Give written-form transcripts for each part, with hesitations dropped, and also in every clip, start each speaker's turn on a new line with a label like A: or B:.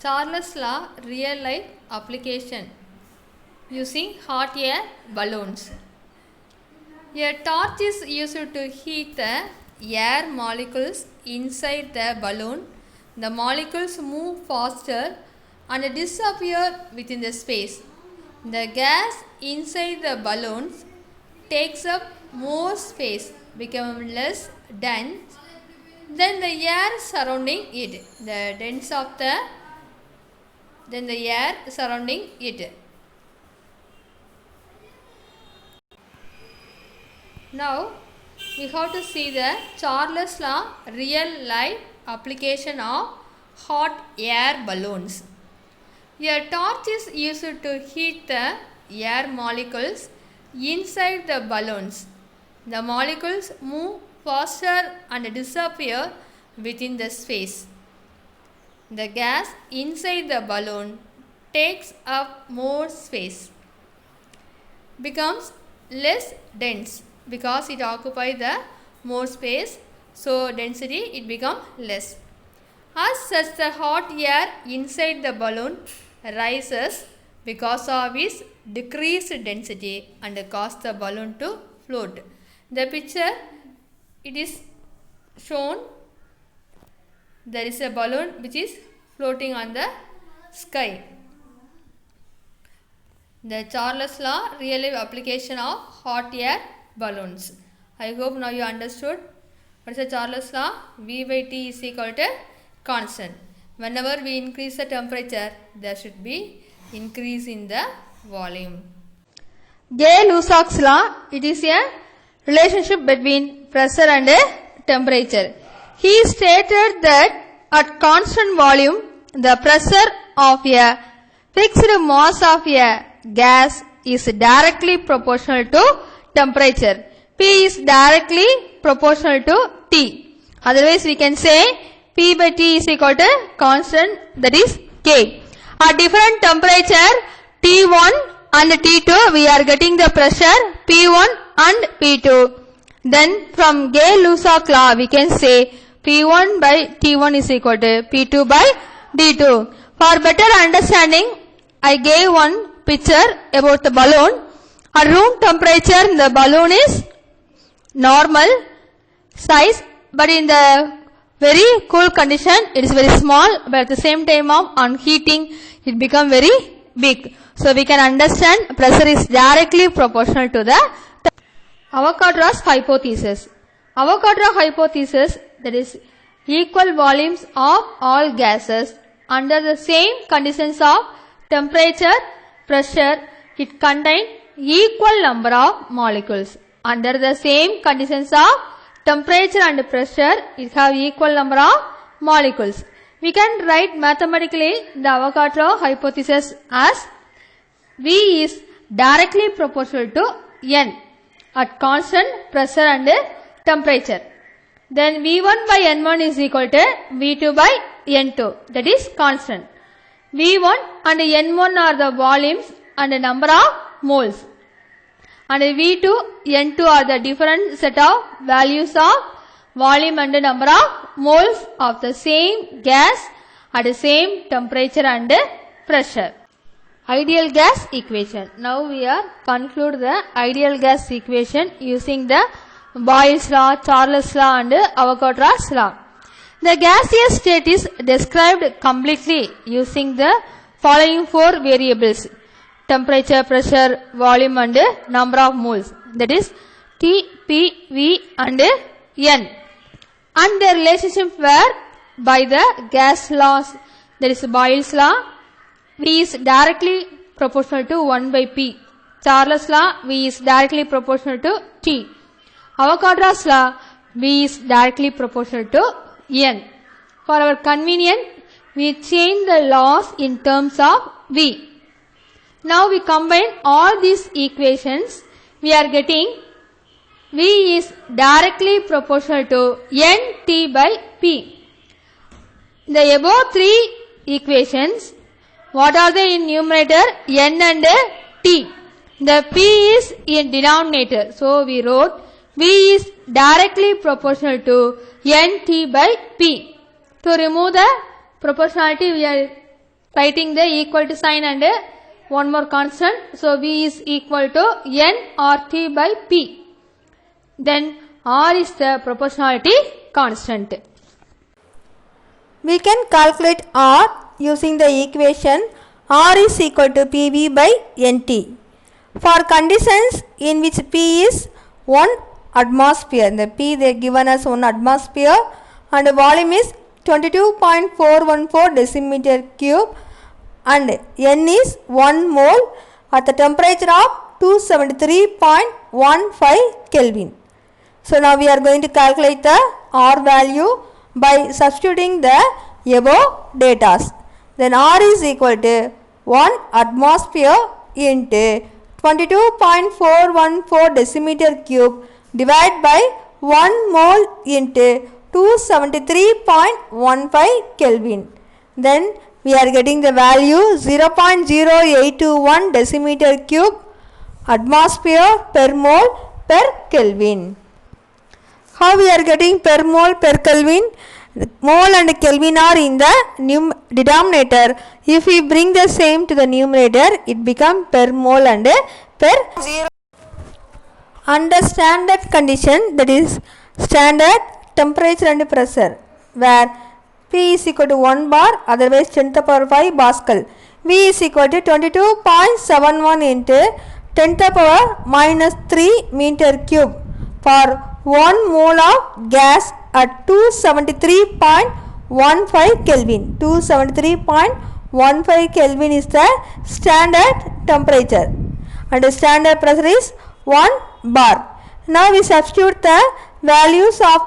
A: Charles Law real life application using hot air balloons. A torch is used to heat the air molecules inside the balloon. The molecules move faster and disappear within the space. The gas inside the balloons takes up more space, becoming less dense than the air surrounding it. The dense of the air surrounding it. Now we have to see the Charles Law real life application of hot air balloons. A torch is used to heat the air molecules inside the balloons. The molecules move faster and disappear within the space. The gas inside the balloon takes up more space, becomes less dense because it occupies the more space, so density it becomes less. As such, the hot air inside the balloon rises because of its decreased density and cause the balloon to float. The picture it is shown, there is a balloon which is floating on the sky. The Charles Law real life application of hot air balloons. I hope now you understood what is the Charles Law. V by T is equal to constant. Whenever we increase the temperature, there should be increase in the volume. Gay-Lussac's law, it is a relationship between pressure and temperature. He stated that at constant volume, the pressure of a fixed mass of a gas is directly proportional to temperature. P is directly proportional to T. Otherwise, we can say P by T is equal to constant, that is K. At different temperature T1 and T2, we are getting the pressure P1 and P2. Then from Gay-Lussac law, we can say P1 by T1 is equal to P2 by D2. For better understanding, I gave one picture about the balloon. At room temperature, the balloon is normal size, but in the very cool condition, it is very small, but at the same time on heating, it become very big. So we can understand pressure is directly proportional to the Avogadro's hypothesis. Avogadro hypothesis, that is equal volumes of all gases under the same conditions of temperature, pressure, it contain equal number of molecules. Under the same conditions of temperature and pressure, it have equal number of molecules. We can write mathematically the Avogadro hypothesis as V is directly proportional to N at constant pressure and temperature. Then V1 by N1 is equal to V2 by N2, that is constant. V1 and N1 are the volumes and the number of moles. And V2, N2 are the different set of values of volume and number of moles of the same gas at the same temperature and pressure. Ideal gas equation. Now we are conclude the ideal gas equation using the Boyle's law, Charles law and Avogadro's law. The gaseous state is described completely using the following four variables: temperature, pressure, volume and number of moles, that is T, P, V and N. And the relationship were by the gas laws, that is Boyle's law, V is directly proportional to 1 by P. Charles law, V is directly proportional to T. Avogadro's law, V is directly proportional to N. For our convenience, we change the laws in terms of V. Now we combine all these equations, we are getting V is directly proportional to Nt by P. The above three equations, what are they in numerator? N and T. The P is in denominator, so we wrote V is directly proportional to Nt by P. To remove the proportionality, we are writing the equal to sign and one more constant. So V is equal to N RT by P. Then R is the proportionality constant.
B: We can calculate R using the equation R is equal to PV by NT. For conditions in which P is 1 atmosphere, the P they given us 1 atmosphere and the volume is 22.414 decimeter cube and N is 1 mole at the temperature of 273.15 Kelvin. So now we are going to calculate the R value by substituting the above datas. Then R is equal to 1 atmosphere into 22.414 decimeter cube divided by 1 mole into 273.15 Kelvin. Then we are getting the value 0.0821 decimeter cube atmosphere per mole per Kelvin. How we are getting per mole per Kelvin? Mole and Kelvin are in the denominator. If we bring the same to the numerator, it becomes per mole and per zero. Under standard condition, that is standard temperature and pressure, where P is equal to 1 bar, otherwise 10 to the power 5 Pascal. V is equal to 22.71 into 10 to the power minus 3 meter cube for 1 mole of gas at 273.15 Kelvin. 273.15 Kelvin is the standard temperature and the standard pressure is 1 bar. Now we substitute the values of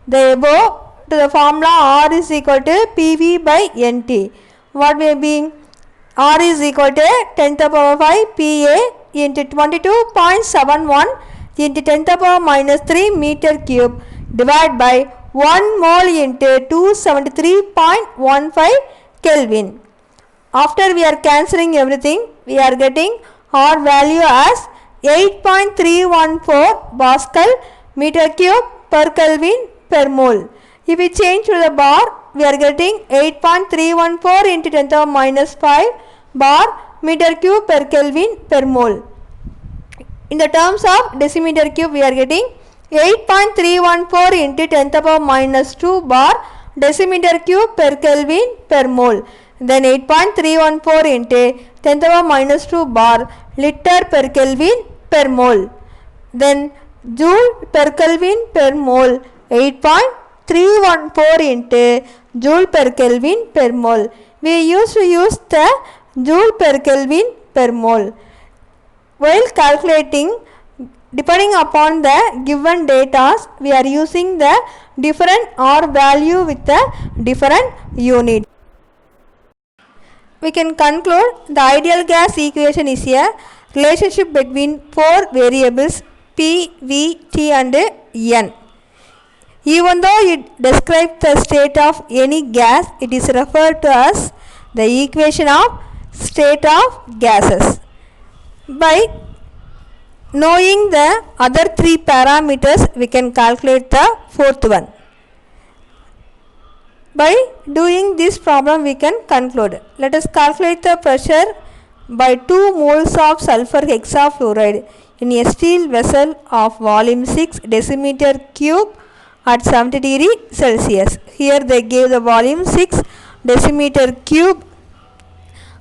B: the above to the formula R is equal to PV by NT. What will be? R is equal to 10 to the power 5 PA into 22.71 into 10 to the power minus 3 meter cube divided by 1 mole into 273.15 Kelvin. After we are cancelling everything, we are getting R value as 8.314 Pascal meter cube per Kelvin per mole. If we change to the bar, we are getting 8.314 into 10 to the minus 5 bar meter cube per Kelvin per mole. In the terms of decimeter cube, we are getting 8.314 into 10 to the power minus 2 bar decimeter cube per Kelvin per mole. Then 8.314 into 10 to the power minus 2 bar liter per Kelvin per mole. Then joule per Kelvin per mole 8.314 into joule per Kelvin per mole. We used to use the joule per Kelvin per mole. While calculating, depending upon the given data, we are using the different R value with the different unit. We can conclude the ideal gas equation is a relationship between 4 variables P, V, T and N. Even though it describes the state of any gas, it is referred to as the equation of state of gases. By knowing the other 3 parameters, we can calculate the 4th one. By doing this problem, we can conclude. Let us calculate the pressure by 2 moles of sulfur hexafluoride in a steel vessel of volume 6 decimeter cube at 70 degree Celsius. Here they gave the volume 6 decimeter cube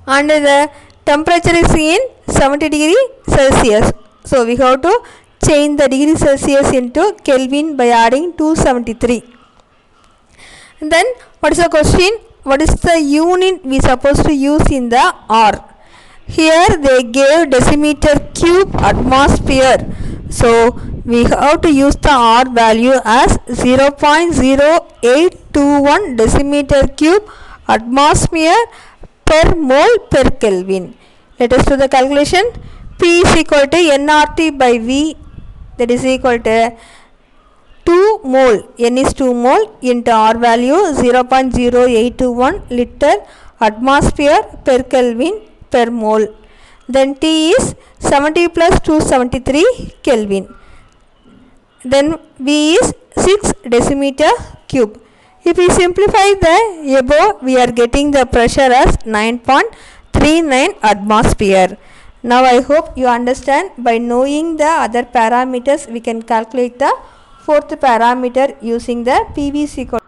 B: and the temperature is in 70 degree Celsius. So we have to change the degree Celsius into Kelvin by adding 273. And then what is the question? What is the unit we supposed to use in the R? Here they gave decimeter cube atmosphere. So we have to use the R value as 0.0821 decimeter cube atmosphere per mole per Kelvin. Let us do the calculation. P is equal to nRT by V, that is equal to 2 mole, N is 2 mole into R value 0.0821 liter atmosphere per Kelvin per mole. Then T is 70 plus 273 Kelvin. Then V is 6 decimeter cube. If we simplify the above, we are getting the pressure as 9.39 atmosphere. Now I hope you understand. By knowing the other parameters, we can calculate the fourth parameter using the PV is equal